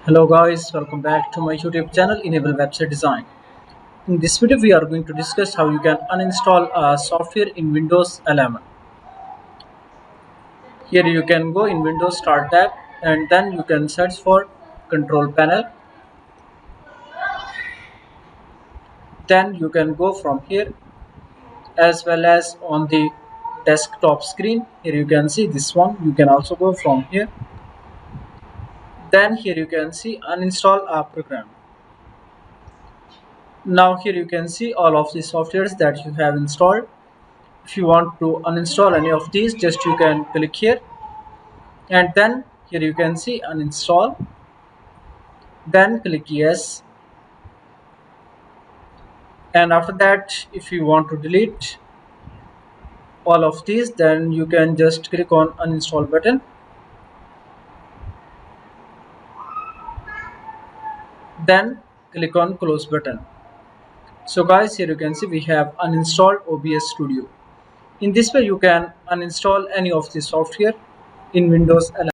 Hello guys, welcome back to my YouTube channel Enable Website Design. In this video we are going to discuss how you can uninstall software in Windows 11. Here you can go in Windows Start tab and then you can search for Control Panel. Then you can go from here as well as on the desktop screen. Here you can see this one. You can also go from here. Then here you can see Uninstall a program. Now here you can see all of the softwares that you have installed. If you want to uninstall any of these, just you can click here and then here you can see uninstall, then click yes, and after that if you want to delete all of these, then you can just click on uninstall button, then click on close button. So guys, here you can see we have uninstalled OBS Studio. In this way you can uninstall any of the software in Windows 11.